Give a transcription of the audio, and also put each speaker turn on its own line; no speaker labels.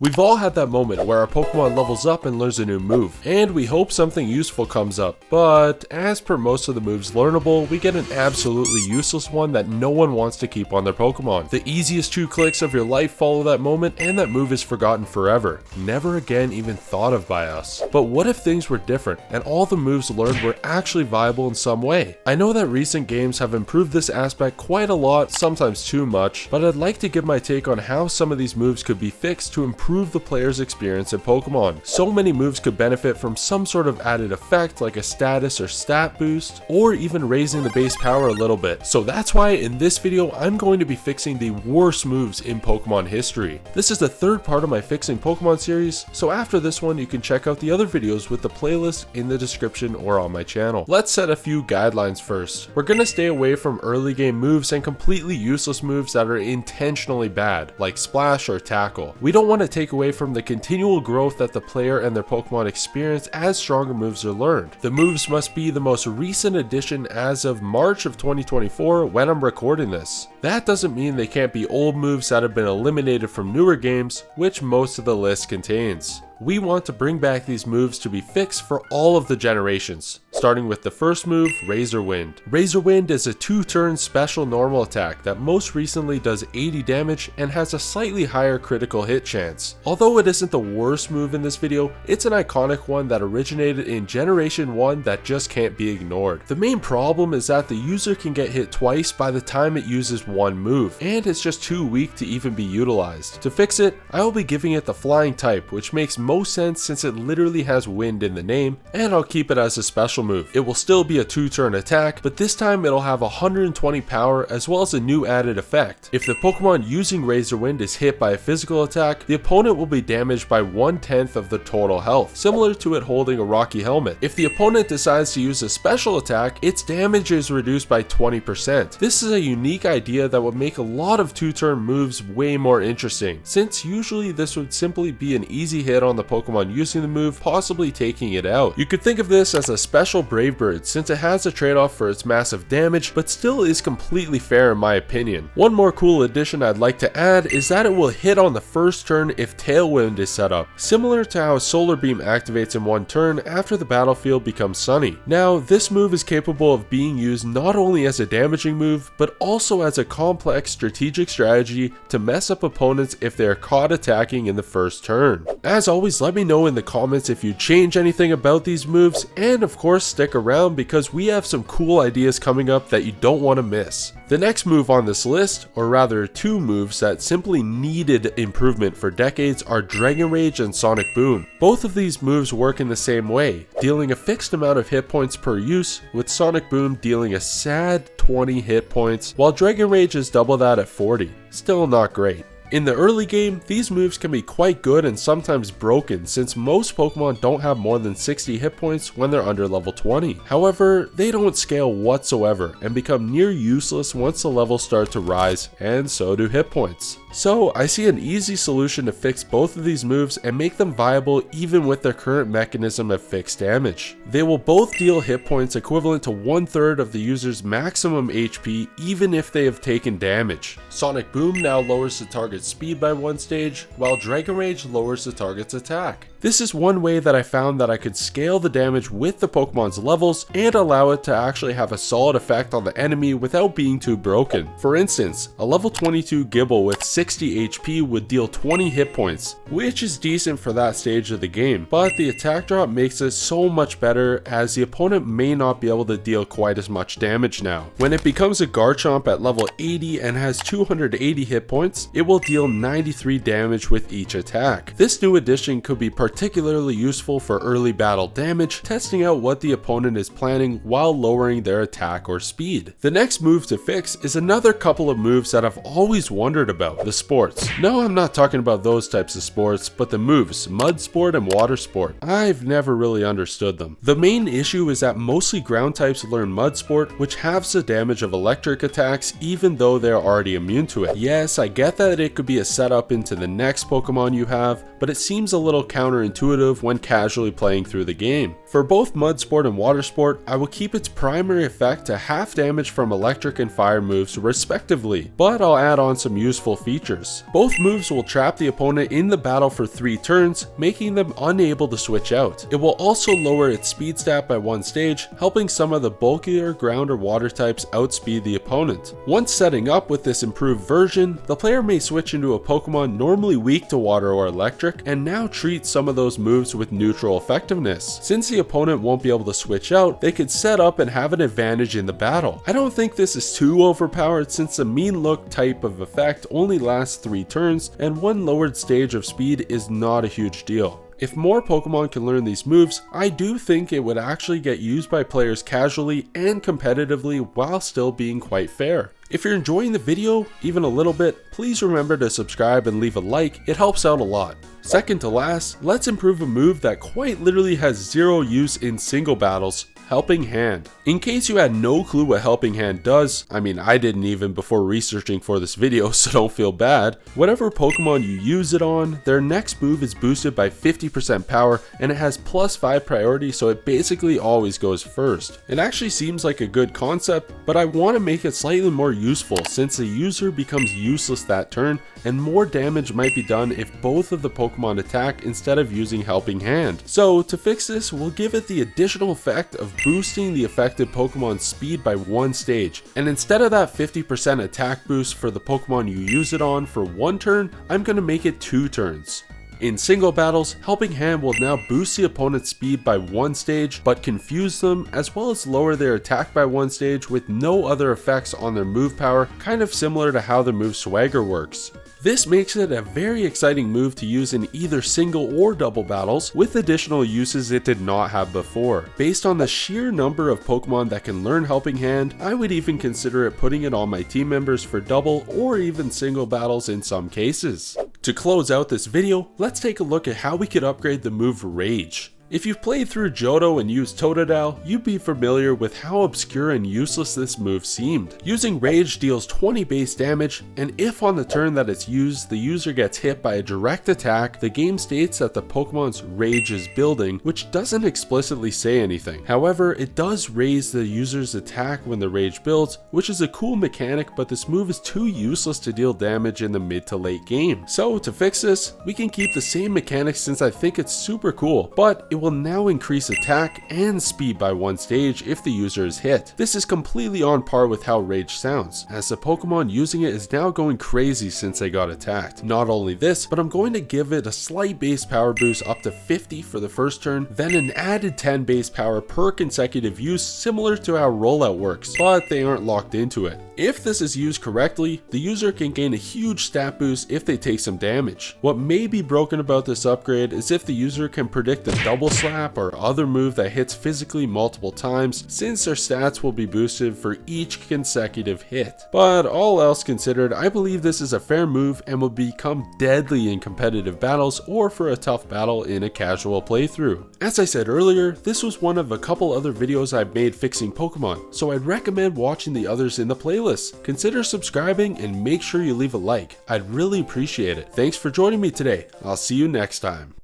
We've all had that moment where our Pokemon levels up and learns a new move, and we hope something useful comes up, but as per most of the moves learnable, we get an absolutely useless one that no one wants to keep on their Pokemon. The easiest 2 clicks of your life follow that moment, and that move is forgotten forever, never again even thought of by us. But what if things were different, and all the moves learned were actually viable in some way? I know that recent games have improved this aspect quite a lot, sometimes too much, but I'd like to give my take on how some of these moves could be fixed to improve the player's experience in Pokemon. So many moves could benefit from some sort of added effect like a status or stat boost, or even raising the base power a little bit. So that's why in this video I'm going to be fixing the worst moves in Pokemon history. This is the 3rd part of my Fixing Pokemon series, so after this one you can check out the other videos with the playlist in the description or on my channel. Let's set a few guidelines first. We're gonna stay away from early game moves and completely useless moves that are intentionally bad, like Splash or Tackle. We don't want to take away from the continual growth that the player and their Pokemon experience as stronger moves are learned. The moves must be the most recent addition as of March of 2024 when I'm recording this. That doesn't mean they can't be old moves that have been eliminated from newer games, which most of the list contains. We want to bring back these moves to be fixed for all of the generations, starting with the first move, Razor Wind. Razor Wind is a 2-turn special normal attack that most recently does 80 damage and has a slightly higher critical hit chance. Although it isn't the worst move in this video, it's an iconic one that originated in Generation 1 that just can't be ignored. The main problem is that the user can get hit twice by the time it uses one move, and it's just too weak to even be utilized. To fix it, I will be giving it the Flying type, which makes most sense since it literally has wind in the name, and I'll keep it as a special move. It will still be a 2-turn attack, but this time it'll have 120 power as well as a new added effect. If the Pokemon using Razor Wind is hit by a physical attack, the opponent will be damaged by 1/10 of the total health, similar to it holding a Rocky Helmet. If the opponent decides to use a special attack, its damage is reduced by 20%. This is a unique idea that would make a lot of 2-turn moves way more interesting, since usually this would simply be an easy hit on the Pokemon using the move, possibly taking it out. You could think of this as a special Brave Bird since it has a trade-off for its massive damage, but still is completely fair in my opinion. One more cool addition I'd like to add is that it will hit on the first turn if Tailwind is set up, similar to how Solar Beam activates in 1 turn after the battlefield becomes sunny. Now, this move is capable of being used not only as a damaging move, but also as a complex strategic strategy to mess up opponents if they are caught attacking in the first turn. As always, let me know in the comments if you change anything about these moves, and of course stick around because we have some cool ideas coming up that you don't want to miss. The next move on this list, or rather 2 moves that simply needed improvement for decades, are Dragon Rage and Sonic Boom. Both of these moves work in the same way, dealing a fixed amount of hit points per use, with Sonic Boom dealing a sad 20 hit points, while Dragon Rage is double that at 40. Still not great. In the early game, these moves can be quite good and sometimes broken since most Pokemon don't have more than 60 hit points when they're under level 20. However, they don't scale whatsoever and become near useless once the levels start to rise, and so do hit points. So I see an easy solution to fix both of these moves and make them viable even with their current mechanism of fixed damage. They will both deal hit points equivalent to 1/3 of the user's maximum HP even if they have taken damage. Sonic Boom now lowers the target's speed by 1 stage, while Dragon Rage lowers the target's attack. This is one way that I found that I could scale the damage with the Pokemon's levels and allow it to actually have a solid effect on the enemy without being too broken. For instance, a level 22 Gible with 60 HP would deal 20 hit points, which is decent for that stage of the game, but the attack drop makes it so much better as the opponent may not be able to deal quite as much damage now. When it becomes a Garchomp at level 80 and has 280 hit points, it will deal 93 damage with each attack. This new addition could be particularly useful for early battle damage, testing out what the opponent is planning while lowering their attack or speed. The next move to fix is another couple of moves that I've always wondered about, the sports. No, I'm not talking about those types of sports, but the moves, Mud Sport and Water Sport. I've never really understood them. The main issue is that mostly ground types learn Mud Sport, which halves the damage of electric attacks even though they're already immune to it. Yes, I get that it could be a setup into the next Pokemon you have, but it seems a little counterintuitive counterintuitive when casually playing through the game. For both Mud Sport and Water Sport, I will keep its primary effect to half damage from electric and fire moves respectively, but I'll add on some useful features. Both moves will trap the opponent in the battle for 3 turns, making them unable to switch out. It will also lower its speed stat by 1 stage, helping some of the bulkier ground or water types outspeed the opponent. Once setting up with this improved version, the player may switch into a Pokemon normally weak to water or electric, and now treat some of those moves with neutral effectiveness. Since the opponent won't be able to switch out, they could set up and have an advantage in the battle. I don't think this is too overpowered since the mean look type of effect only lasts 3 turns, and 1 lowered stage of speed is not a huge deal. If more Pokemon can learn these moves, I do think it would actually get used by players casually and competitively while still being quite fair. If you're enjoying the video, even a little bit, please remember to subscribe and leave a like, it helps out a lot. Second to last, let's improve a move that quite literally has 0 use in single battles, Helping Hand. In case you had no clue what Helping Hand does, I mean I didn't even before researching for this video, so don't feel bad. Whatever Pokemon you use it on, their next move is boosted by 50% power and it has +5 priority, so it basically always goes first. It actually seems like a good concept, but I want to make it slightly more useful since the user becomes useless that turn and more damage might be done if both of the Pokemon attack instead of using Helping Hand. So to fix this, we'll give it the additional effect of boosting the affected Pokemon's speed by 1 stage, and instead of that 50% attack boost for the Pokemon you use it on for 1 turn, I'm going to make it 2 turns. In single battles, Helping Hand will now boost the opponent's speed by 1 stage, but confuse them, as well as lower their attack by 1 stage with no other effects on their move power, kind of similar to how the move Swagger works. This makes it a very exciting move to use in either single or double battles, with additional uses it did not have before. Based on the sheer number of Pokemon that can learn Helping Hand, I would even consider it putting it on my team members for double or even single battles in some cases. To close out this video, let's take a look at how we could upgrade the move Rage. If you've played through Johto and used Totodile, you'd be familiar with how obscure and useless this move seemed. Using Rage deals 20 base damage, and if on the turn that it's used, the user gets hit by a direct attack, the game states that the Pokemon's Rage is building, which doesn't explicitly say anything. However, it does raise the user's attack when the Rage builds, which is a cool mechanic, but this move is too useless to deal damage in the mid to late game. So to fix this, we can keep the same mechanics since I think it's super cool, but it will now increase attack and speed by 1 stage if the user is hit. This is completely on par with how Rage sounds, as the Pokemon using it is now going crazy since they got attacked. Not only this, but I'm going to give it a slight base power boost up to 50 for the first turn, then an added 10 base power per consecutive use, similar to how Rollout works, but they aren't locked into it. If this is used correctly, the user can gain a huge stat boost if they take some damage. What may be broken about this upgrade is if the user can predict a double slap or other move that hits physically multiple times, since their stats will be boosted for each consecutive hit. But all else considered, I believe this is a fair move and will become deadly in competitive battles or for a tough battle in a casual playthrough. As I said earlier, this was one of a couple other videos I've made fixing Pokemon, so I'd recommend watching the others in the playlist. Consider subscribing and make sure you leave a like. I'd really appreciate it. Thanks for joining me today. I'll see you next time.